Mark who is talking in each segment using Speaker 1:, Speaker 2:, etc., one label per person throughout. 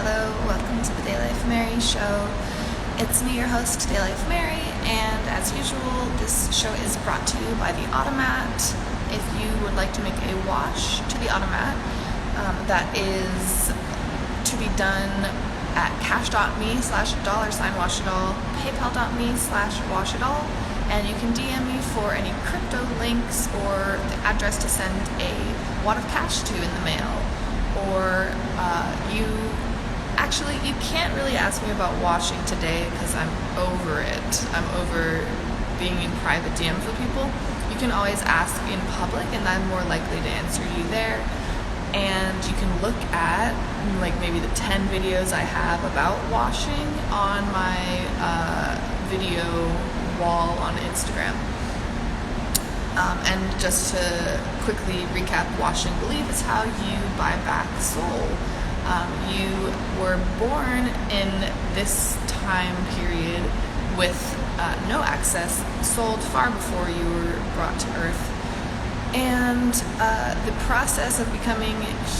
Speaker 1: Hello, welcome to the DayLife Mary show. It's me, your host, DayLife Mary, and as usual, this show is brought to you by the Automat. If you would like to make a wash to the Automat, that is to be done at cash.me/$washitall, paypal.me/washitall, and you can DM me for any crypto links or the address to send a wad of cash to in the mail. Or you can't really ask me about washing today because I'm over it. I'm over being in private DMs with people. You can always ask in public and I'm more likely to answer you there. And you can look at maybe the 10 videos I have about washing on my video wall on Instagram. And just to quickly recap, wash and believe is how you buy back soul. You were born in this time period with no access, sold far before you were brought to earth. And the process of becoming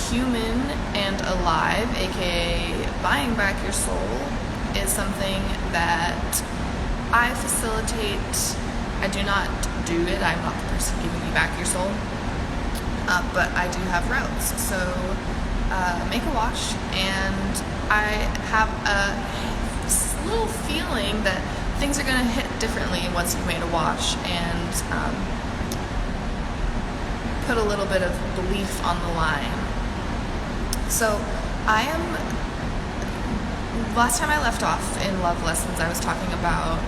Speaker 1: human and alive, aka buying back your soul, is something that I facilitate. I do not do it. I'm not the person giving you back your soul. But I do have routes. So make a wash, and I have a little feeling that things are going to hit differently once you've made a wash and put a little bit of belief on the line. So last time I left off in Love Lessons, I was talking about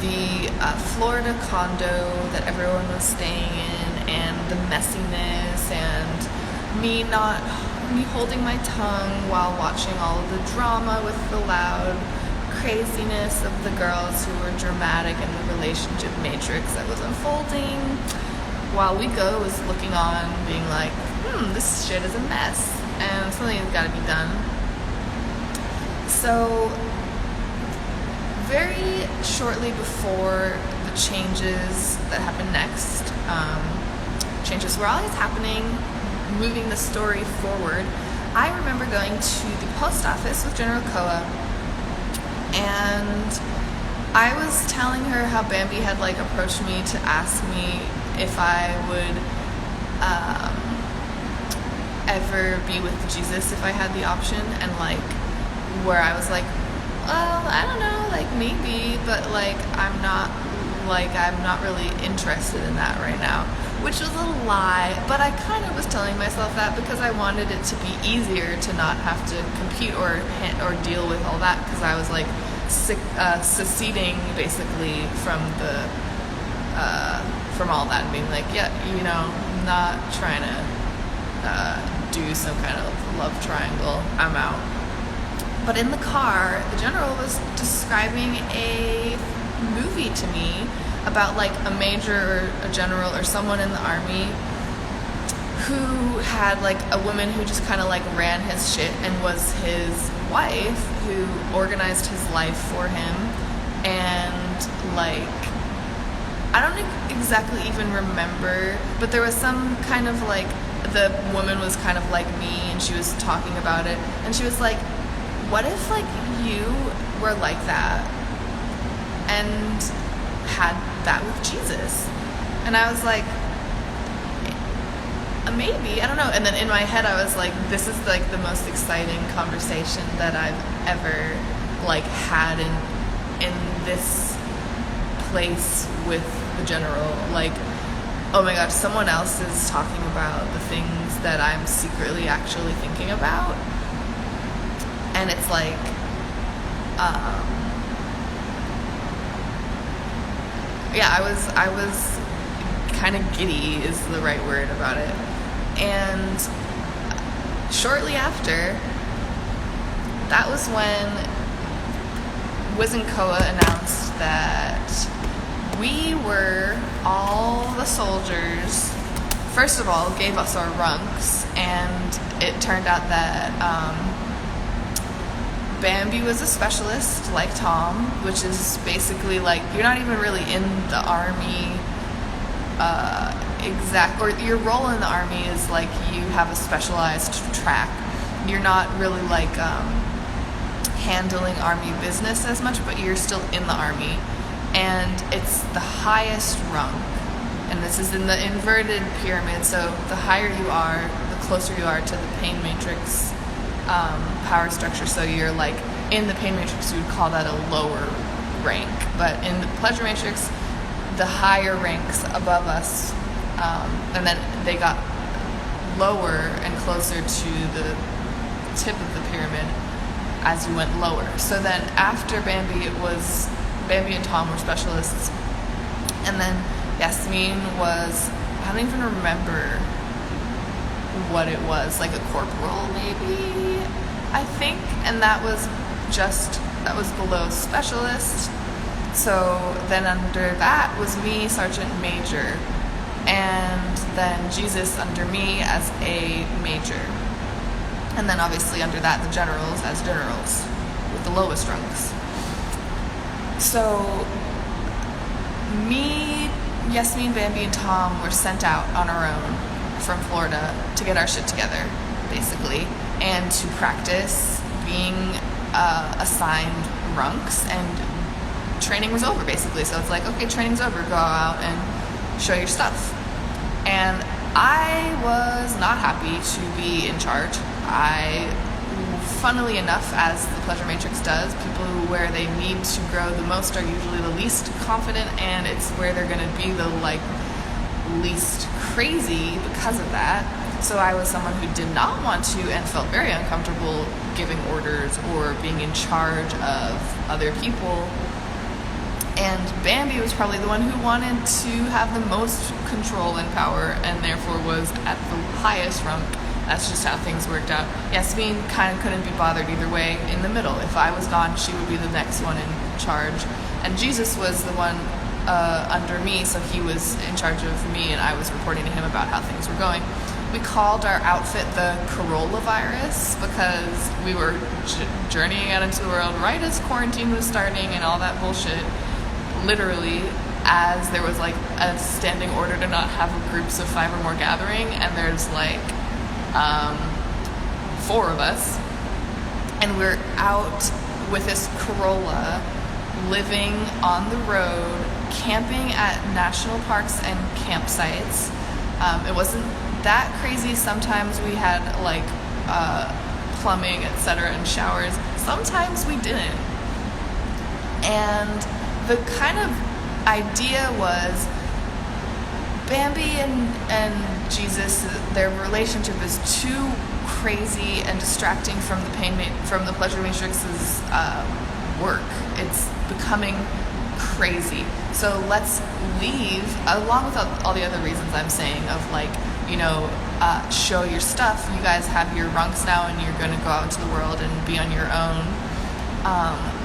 Speaker 1: the Florida condo that everyone was staying in, and the messiness, and me holding my tongue while watching all of the drama with the loud craziness of the girls who were dramatic in the relationship matrix that was unfolding, while Wiko was looking on being like, this shit is a mess and something has got to be done. So very shortly before the changes that happen next, changes were always happening, moving the story forward, I remember going to the post office with General Koa, and I was telling her how Bambi had approached me to ask me if I would ever be with Jesus if I had the option, and where I was like, well, I don't know, maybe, but I'm not really interested in that right now, which was a lie. But I kind of was telling myself that because I wanted it to be easier to not have to compete or deal with all that, because I was seceding basically from all that and being not trying to do some kind of love triangle. I'm out. But in the car, the general was describing a movie to me about a major or a general or someone in the army who had a woman who just kind of ran his shit and was his wife, who organized his life for him, and I don't exactly even remember, but there was some kind of the woman was kind of like me, and she was talking about it, and she was like, what if you were like that and had that with Jesus? And I was like, maybe, I don't know. And then in my head I was like, this is the most exciting conversation that I've ever had in this place with the general. Oh my gosh, someone else is talking about the things that I'm secretly actually thinking about. And it's I was kind of giddy is the right word about it. And shortly after, that was when Wiz and Koa announced that we were all the soldiers. First of all, gave us our runks, and it turned out that Bambi was a specialist like Tom, which is basically you're not even really in the army or your role in the army is you have a specialized track. You're not really handling army business as much, but you're still in the army. And it's the highest rung. And this is in the inverted pyramid, so the higher you are, the closer you are to the pain matrix power structure. So you're like in the pain matrix, you would call that a lower rank. But in the pleasure matrix, the higher ranks above us, and then they got lower and closer to the tip of the pyramid as you went lower. So then after Bambi, it was Bambi and Tom were specialists, and then Yasmin was, I don't even remember what it was, like a corporal maybe, I think, and that was below specialist. So then under that was me, sergeant major, and then Jesus under me as a major. And then obviously under that, the generals as generals with the lowest ranks. So me, Yasmin, Bambi, and Tom were sent out on our own from Florida to get our shit together, basically, and to practice being assigned ranks, and training was over, basically. So it's like, okay, training's over, go out and show your stuff. And I was not happy to be in charge. Funnily enough, as the pleasure matrix does, people where they need to grow the most are usually the least confident, and it's where they're going to be the least crazy because of that. So I was someone who did not want to and felt very uncomfortable giving orders or being in charge of other people. And Bambi was probably the one who wanted to have the most control and power, and therefore was at the highest rung. That's just how things worked out. Yasmin kind of couldn't be bothered either way, in the middle. If I was gone, she would be the next one in charge. And Jesus was the one under me, so he was in charge of me, and I was reporting to him about how things were going. We called our outfit the coronavirus because we were journeying out into the world right as quarantine was starting and all that bullshit. Literally, as there was like a standing order to not have groups of 5 or more gathering, and there's like 4 of us, and we're out with this Corolla, living on the road, camping at national parks and campsites. It wasn't that crazy. Sometimes we had like plumbing, etc., and showers. Sometimes we didn't. And the kind of idea was Bambi and Jesus, their relationship is too crazy and distracting from the pleasure matrix's work. It's becoming crazy. So let's leave, along with all the other reasons I'm saying of like, show your stuff. You guys have your runks now, and you're going to go out into the world and be on your own.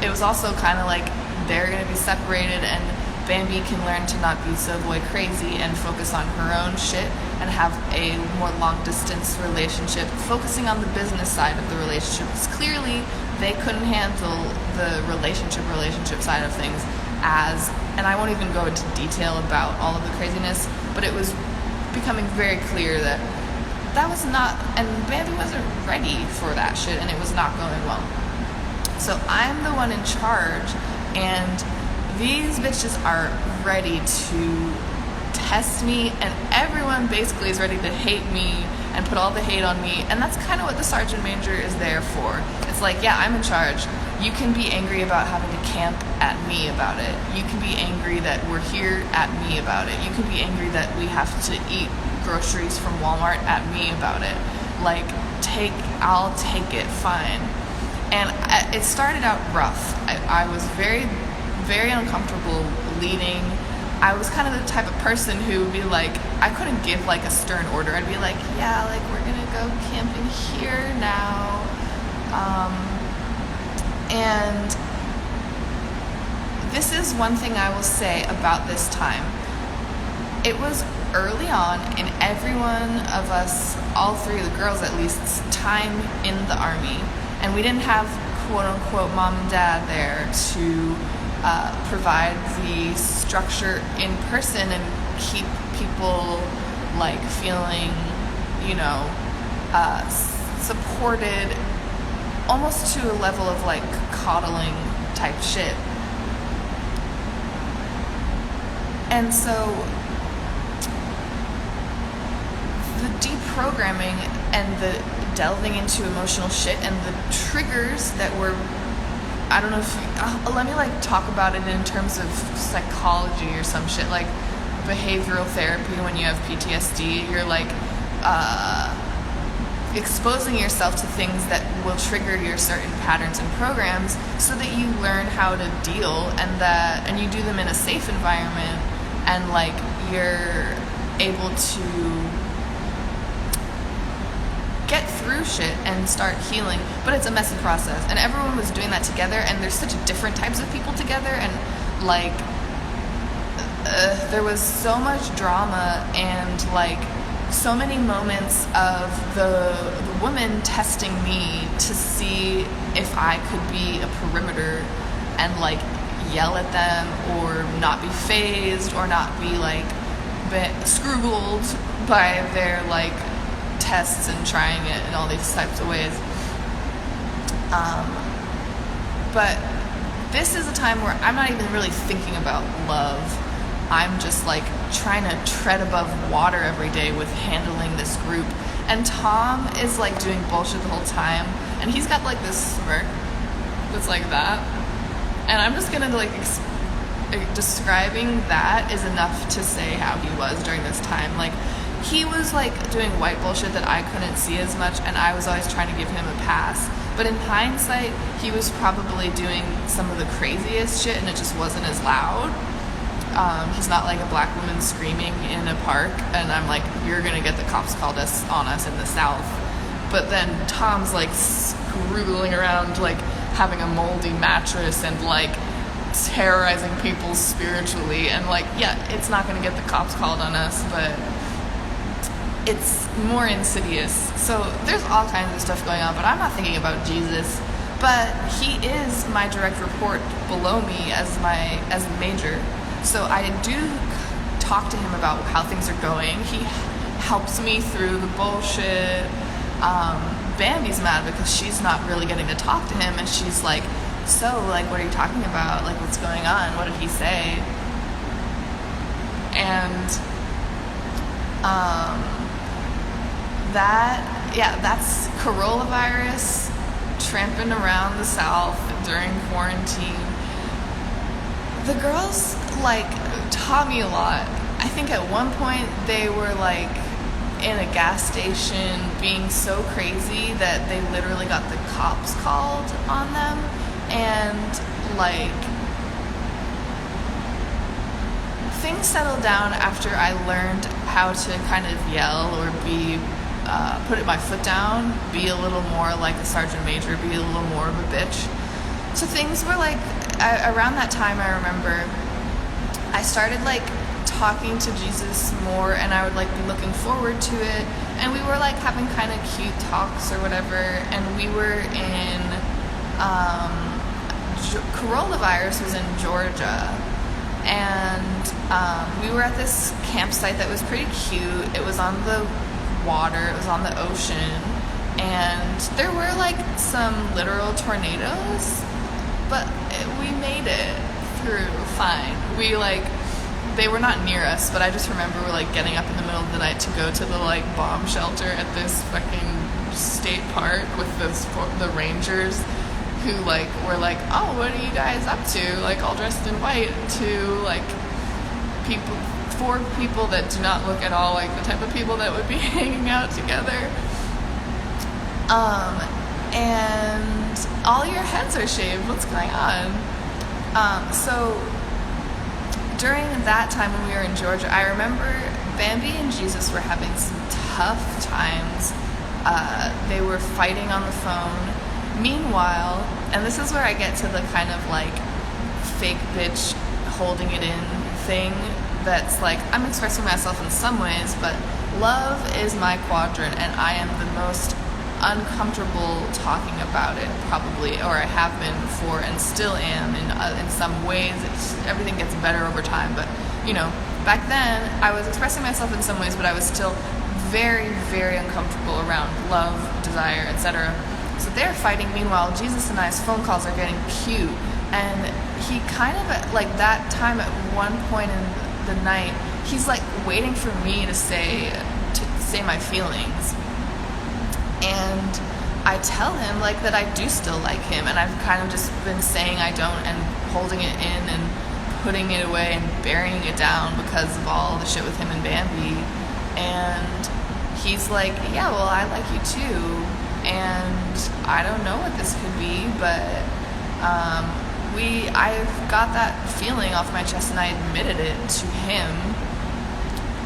Speaker 1: It was also kind of like they're going to be separated, and Bambi can learn to not be so boy crazy and focus on her own shit and have a more long distance relationship, focusing on the business side of the relationship. Because clearly they couldn't handle the relationship side of things and I won't even go into detail about all of the craziness, but it was becoming very clear that was not, and Bambi wasn't ready for that shit, and it was not going well. So I'm the one in charge, and these bitches are ready to test me, and everyone basically is ready to hate me and put all the hate on me, and that's kind of what the sergeant major is there for. It's like, yeah, I'm in charge. You can be angry about having to camp at me about it. You can be angry that we're here at me about it. You can be angry that we have to eat groceries from Walmart at me about it. Like, I'll take it, fine. And it started out rough. I was very, very uncomfortable leading. I was kind of the type of person who would be like, I couldn't give like a stern order. I'd be like, yeah, like we're gonna go camping here now. And this is one thing I will say about this time. It was early on in every one of us, all 3 of the girls at least, time in the army. And we didn't have quote-unquote mom and dad there to provide the structure in person and keep people like feeling, supported almost to a level of like coddling type shit. And so the deprogramming and the delving into emotional shit and the triggers that were, I don't know if let me like talk about it in terms of psychology or some shit, like behavioral therapy. When you have PTSD, you're like exposing yourself to things that will trigger your certain patterns and programs so that you learn how to deal, and you do them in a safe environment, and like you're able to get through shit and start healing. But it's a messy process, and everyone was doing that together, and there's such different types of people together, and like there was so much drama and like so many moments of the woman testing me to see if I could be a perimeter and like yell at them or not be fazed or not be like screwed by their like tests and trying it in all these types of ways. But this is a time where I'm not even really thinking about love. I'm just like trying to tread above water every day with handling this group. And Tom is like doing bullshit the whole time, and he's got like this smirk that's like that. And I'm just gonna like describing that is enough to say how he was during this time. Like he was like doing white bullshit that I couldn't see as much, and I was always trying to give him a pass. But in hindsight, he was probably doing some of the craziest shit, and it just wasn't as loud. He's not like a black woman screaming in a park, and I'm like, you're gonna get the cops called on us in the South. But then Tom's like scroogling around, like having a moldy mattress and like terrorizing people spiritually, and like, yeah, it's not gonna get the cops called on us, but it's more insidious. So there's all kinds of stuff going on, but I'm not thinking about Jesus. But he is my direct report below me as major. So I do talk to him about how things are going. He helps me through the bullshit. Bambi's mad because she's not really getting to talk to him, and she's like, so, like, what are you talking about? Like, what's going on? What did he say? And that's coronavirus tramping around the South during quarantine. The girls like taught me a lot. I think at one point they were like in a gas station being so crazy that they literally got the cops called on them, and like things settled down after I learned how to kind of yell or be put my foot down, be a little more like a sergeant major, be a little more of a bitch. So things were like, around that time I remember I started like talking to Jesus more, and I would like be looking forward to it, and we were like having kind of cute talks or whatever, and we were in coronavirus was in Georgia, and we were at this campsite that was pretty cute. It was on the water, it was on the ocean, and there were like some literal tornadoes, but we made it through fine. We like, they were not near us, but I just remember we're like getting up in the middle of the night to go to the like bomb shelter at this fucking state park with the rangers who like were like, oh, what are you guys up to? Like all dressed in white, to like four people that do not look at all like the type of people that would be hanging out together. And all your heads are shaved. What's going on? So during that time when we were in Georgia, I remember Bambi and Jesus were having some tough times. They were fighting on the phone. Meanwhile, and this is where I get to the kind of like fake bitch holding it in thing that's like, I'm expressing myself in some ways, but love is my quadrant, and I am the most uncomfortable talking about it probably, or I have been before and still am in some ways. Everything gets better over time, but you know, back then I was expressing myself in some ways, but I was still very, very uncomfortable around love, desire, etc. So they're fighting. Meanwhile, Jesus and I's phone calls are getting cute. And he kind of, at like that time at one point in the night, he's like waiting for me to say my feelings. And I tell him like that I do still like him, and I've kind of just been saying I don't and holding it in and putting it away and burying it down because of all the shit with him and Bambi. And he's like, yeah, well, I like you too, and I don't know what this could be, but I've got that feeling off my chest, and I admitted it to him,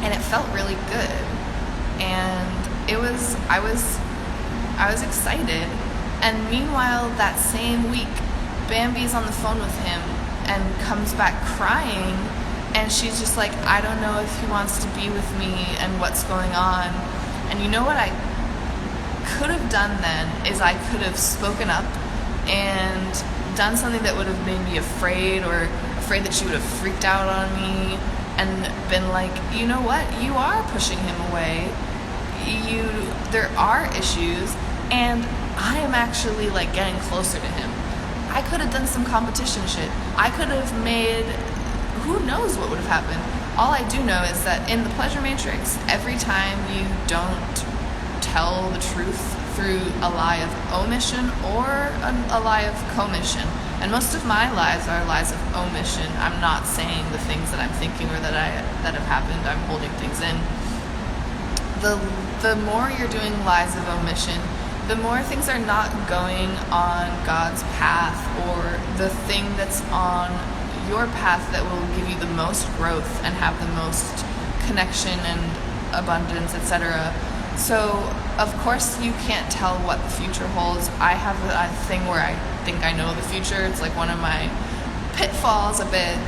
Speaker 1: and it felt really good. And I was excited. And meanwhile, that same week, Bambi's on the phone with him and comes back crying, and she's just like, I don't know if he wants to be with me and what's going on. And you know what I could have done then is I could have spoken up and done something that would have made me afraid, or afraid that she would have freaked out on me, and been like, you know what, you are pushing him away, there are issues, and I am actually like getting closer to him. I could have done some competition shit. I could have made, who knows what would have happened. All I do know is that in the pleasure matrix, every time you don't tell the truth through a lie of omission or a lie of commission, and most of my lies are lies of omission. I'm not saying the things that I'm thinking or that have happened. I'm holding things in. The more you're doing lies of omission, the more things are not going on God's path, or the thing that's on your path that will give you the most growth and have the most connection and abundance, etc. So, of course, you can't tell what the future holds. I have a thing where I think I know the future. It's like one of my pitfalls a bit.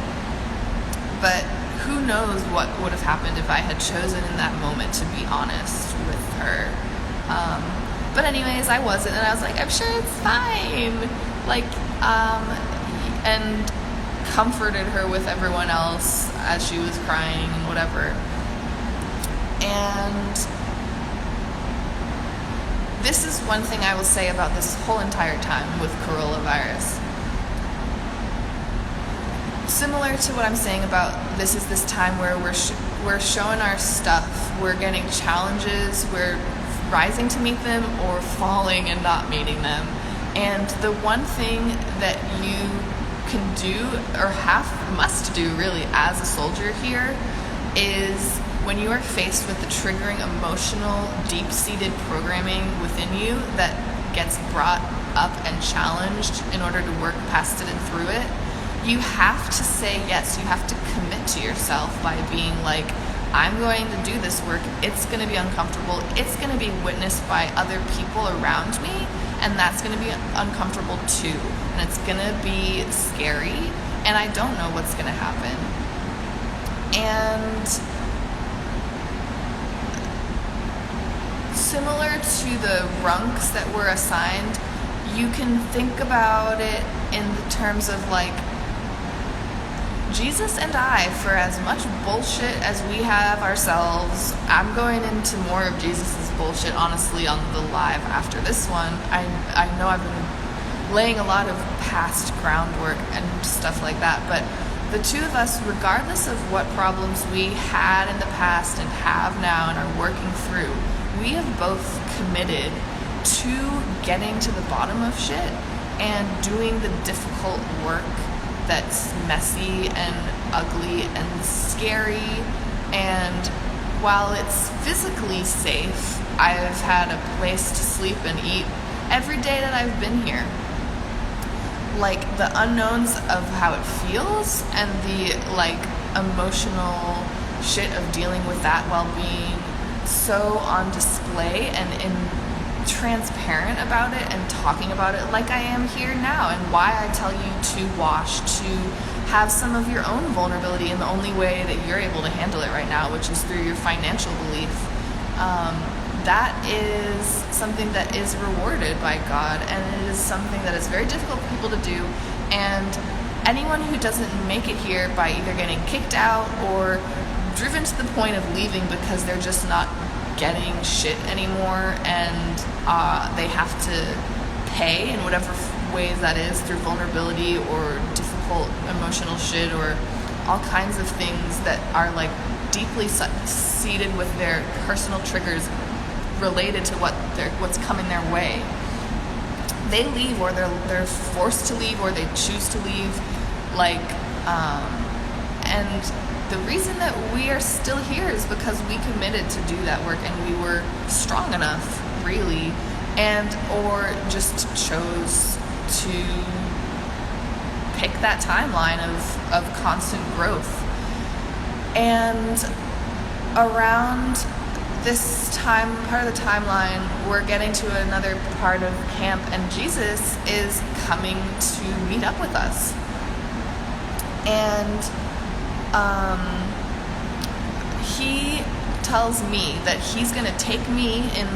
Speaker 1: But who knows what would have happened if I had chosen in that moment to be honest with her. But anyways, I wasn't, and I was like, I'm sure it's fine. Like, and comforted her with everyone else as she was crying and whatever. And this is one thing I will say about this whole entire time with coronavirus. Similar to what I'm saying about this is this time where we're showing our stuff, we're getting challenges, we're rising to meet them or falling and not meeting them. And the one thing that you can do, or must do really, as a soldier here, is when you are faced with the triggering emotional, deep-seated programming within you that gets brought up and challenged in order to work past it and through it, you have to say yes. You have to commit to yourself by being like, I'm going to do this work. It's going to be uncomfortable. It's going to be witnessed by other people around me, and that's going to be uncomfortable too. And it's going to be scary, and I don't know what's going to happen. And similar to the runks that were assigned, you can think about it in the terms of like, Jesus and I, for as much bullshit as we have ourselves, I'm going into more of Jesus's bullshit, honestly, on the live after this one. I know I've been laying a lot of past groundwork and stuff like that, but the two of us, regardless of what problems we had in the past and have now and are working through, we have both committed to getting to the bottom of shit and doing the difficult work that's messy and ugly and scary. And while it's physically safe, I've had a place to sleep and eat every day that I've been here. Like, the unknowns of how it feels and the like emotional shit of dealing with that while being so on display and transparent about it and talking about it like I am here now, and why I tell you to wash, to have some of your own vulnerability in the only way that you're able to handle it right now, which is through your financial belief. That is something that is rewarded by God, and it is something that is very difficult for people to do. And anyone who doesn't make it here by either getting kicked out or driven to the point of leaving because they're just not getting shit anymore, and they have to pay in whatever ways that is, through vulnerability or difficult emotional shit or all kinds of things that are like deeply seated with their personal triggers related to what's coming their way. They leave, or they're forced to leave, or they choose to leave, and the reason that we are still here is because we committed to do that work, and we were strong enough, really, or just chose to pick that timeline of constant growth. And around this part of the timeline, we're getting to another part of camp, and Jesus is coming to meet up with us. And he tells me that he's going to take me in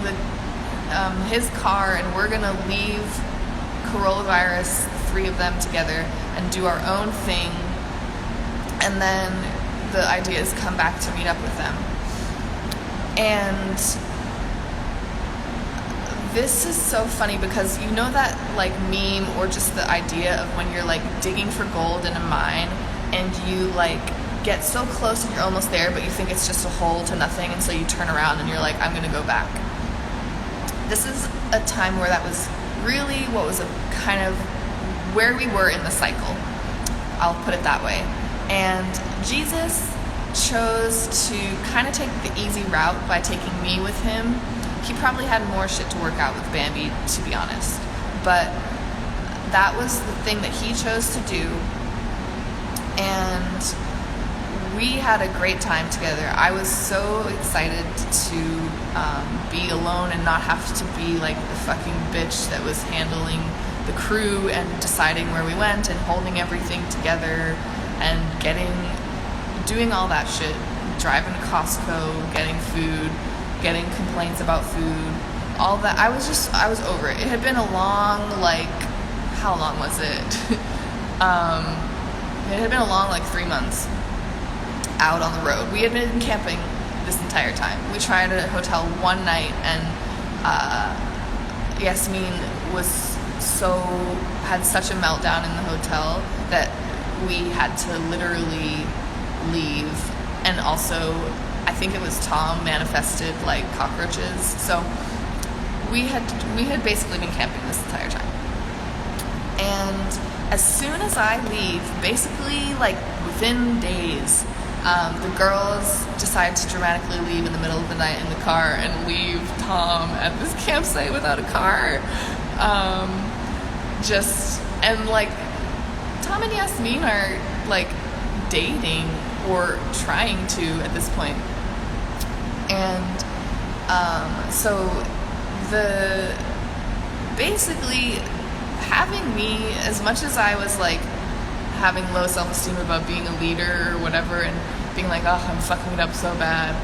Speaker 1: his car, and we're going to leave coronavirus, three of them together, and do our own thing. And then the idea is come back to meet up with them. And this is so funny because you know that like meme, or just the idea of when you're like digging for gold in a mine and you like get so close and you're almost there, but you think it's just a hole to nothing, and so you turn around and you're like, I'm gonna go back. This is a time where that was really what was a kind of where we were in the cycle. I'll put it that way. And Jesus chose to kind of take the easy route by taking me with him. He probably had more shit to work out with Bambi, to be honest, but that was the thing that he chose to do, and we had a great time together. I was so excited to be alone and not have to be like the fucking bitch that was handling the crew and deciding where we went and holding everything together and doing all that shit, driving to Costco, getting food, getting complaints about food, all that. I was over it. It had been a long, how long was it? It had been a long 3 months out on the road. We had been camping this entire time. We tried a hotel one night, and Yasmin had such a meltdown in the hotel that we had to literally leave. And also, I think it was Tom manifested cockroaches. So we had basically been camping this entire time. And as soon as I leave, basically within days, the girls decide to dramatically leave in the middle of the night in the car and leave Tom at this campsite without a car. Tom and Yasmin are dating or trying to at this point. And so basically having me, as much as I was having low self-esteem about being a leader or whatever, and being I'm fucking it up so bad,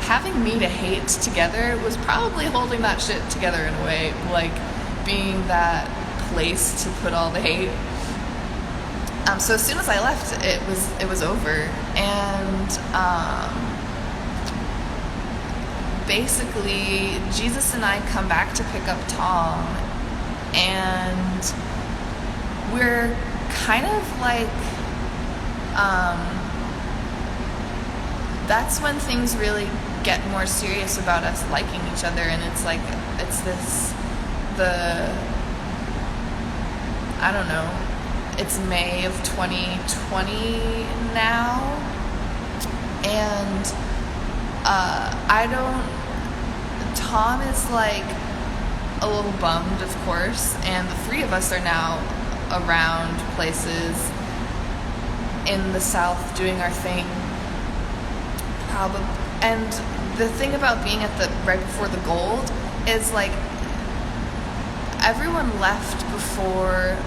Speaker 1: having me to hate together was probably holding that shit together in a way, being that place to put all the hate. So as soon as I left, it was over. And basically Jesus and I come back to pick up Tom, and we're kind of that's when things really get more serious about us liking each other. And I don't know, it's May of 2020 now, and Tom is a little bummed, of course, and the three of us are now around places in the South doing our thing. And the thing about being right before the gold is everyone left before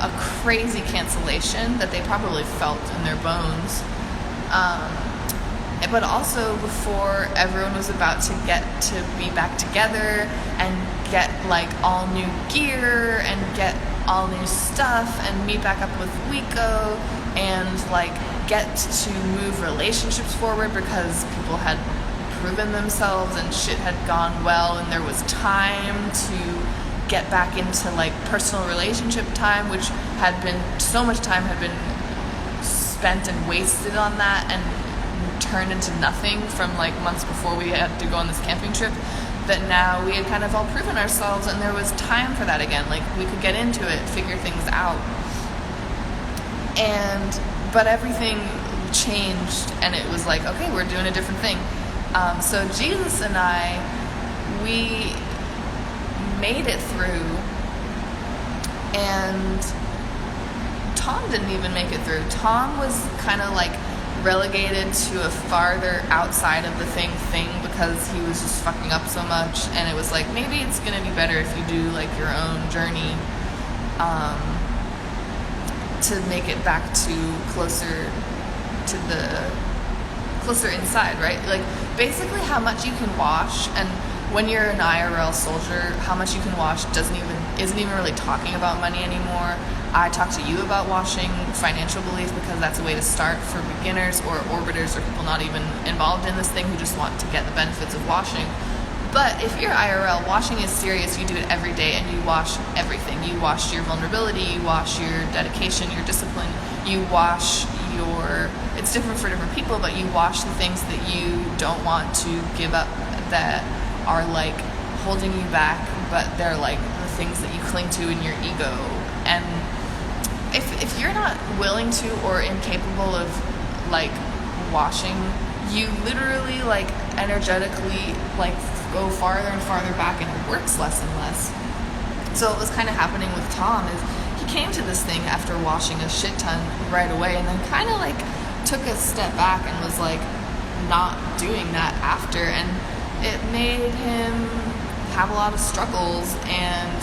Speaker 1: a crazy cancellation that they probably felt in their bones, but also before everyone was about to get to be back together and get all new gear and get all new stuff and meet back up with Wiko and get to move relationships forward, because people had proven themselves and shit had gone well, and there was time to get back into like personal relationship time, which had been, so much time had been spent and wasted on that and turned into nothing from like months before we had to go on this camping trip, that now we had kind of all proven ourselves and there was time for that again. Like we could get into it, figure things out. But everything changed and it was like, okay, we're doing a different thing. So Jesus and I, we made it through, and Tom didn't even make it through. Tom was kind of like relegated to a farther outside of the thing because he was just fucking up so much, and it was like, maybe it's gonna be better if you do like your own journey to make it back to closer inside, right? Like basically how much you can wash, and when you're an IRL soldier, how much you can wash isn't even really talking about money anymore. I talk to you about washing financial belief because that's a way to start for beginners or orbiters or people not even involved in this thing who just want to get the benefits of washing. But if you're IRL, washing is serious. You do it every day and you wash everything. You wash your vulnerability, you wash your dedication, your discipline, you wash it's different for different people, but you wash the things that you don't want to give up that are like holding you back, but they're like the things that you cling to in your ego. And if you're not willing to or incapable of like washing, you literally like energetically like go farther and farther back, and it works less and less. So what was kind of happening with Tom is he came to this thing after washing a shit ton right away, and then kind of like took a step back and was like not doing that after, and it made him have a lot of struggles, and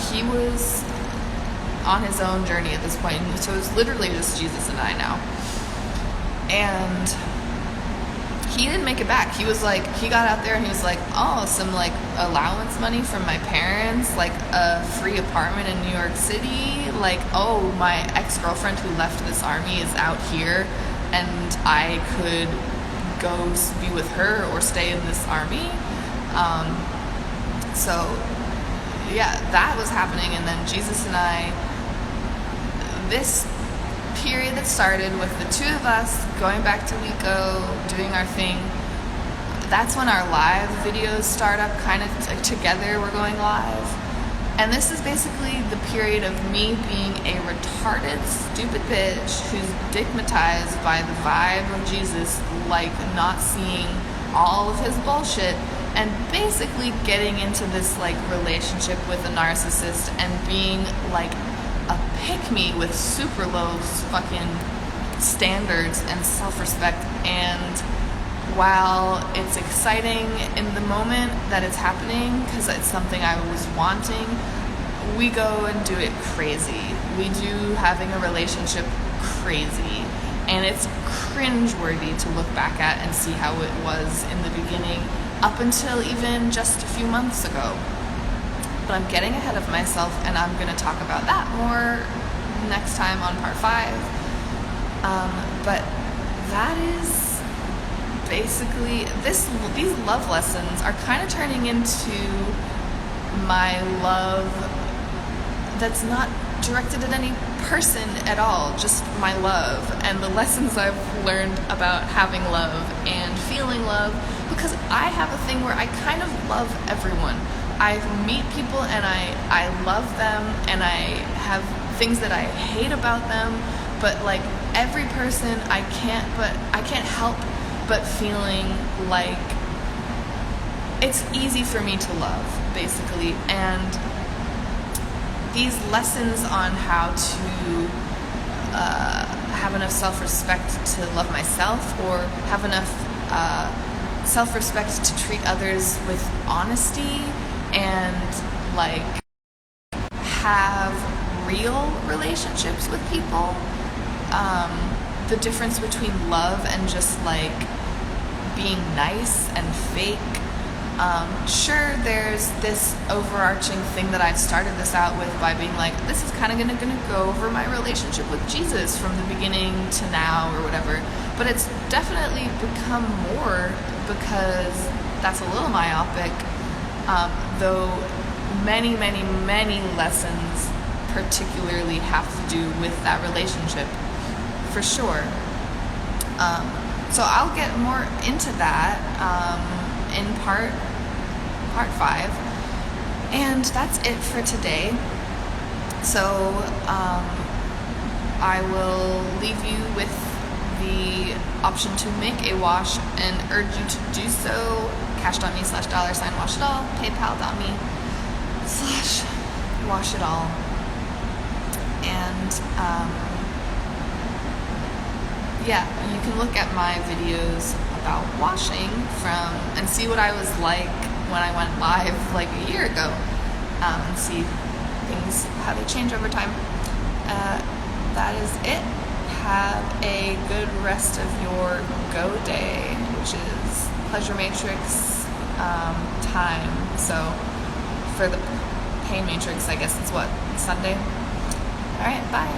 Speaker 1: he was on his own journey at this point. So it was literally just Jesus and I now. And he didn't make it back. He was like, he got out there and he was like, oh, some like allowance money from my parents, like a free apartment in New York City. Like, oh, my ex-girlfriend who left this army is out here and I could go be with her or stay in this army. So yeah, that was happening. And then Jesus and I, this period that started with the two of us going back to Lico, doing our thing, that's when our live videos start up kind of together. We're going live. And this is basically the period of me being a retarded, stupid bitch who's stigmatized by the vibe of Jesus, like not seeing all of his bullshit, and basically getting into this like relationship with a narcissist and being like a pick-me with super low fucking standards and self-respect. And while it's exciting in the moment that it's happening because it's something I was wanting, we go and do it crazy. We do having a relationship crazy, and it's cringeworthy to look back at and see how it was in the beginning up until even just a few months ago. But I'm getting ahead of myself, and I'm going to talk about that more next time on part 5. But that is basically, these love lessons are kind of turning into my love that's not directed at any person at all, just my love and the lessons I've learned about having love and feeling love, because I have a thing where I kind of love everyone. I meet people and I love them, and I have things that I hate about them, but like every person I can't help but feeling like it's easy for me to love, basically. And these lessons on how to have enough self-respect to love myself, or have enough self-respect to treat others with honesty, and like have real relationships with people. The difference between love and just like being nice and fake. Sure, there's this overarching thing that I've started this out with by being like, this is kind of gonna go over my relationship with Jesus from the beginning to now or whatever. But it's definitely become more, because that's a little myopic. Though many, many, many lessons particularly have to do with that relationship, for sure. So I'll get more into that in part 5. And that's it for today. So I will leave you with the option to make a wash and urge you to do so. Cash.me/$washitall, paypal.me/washitall. And yeah, you can look at my videos about washing and see what I was like when I went live like a year ago, and see things, how they change over time. That is it. Have a good rest of your go day, which is pleasure matrix time. So for the pain matrix, I guess it's what, Sunday? All right, bye.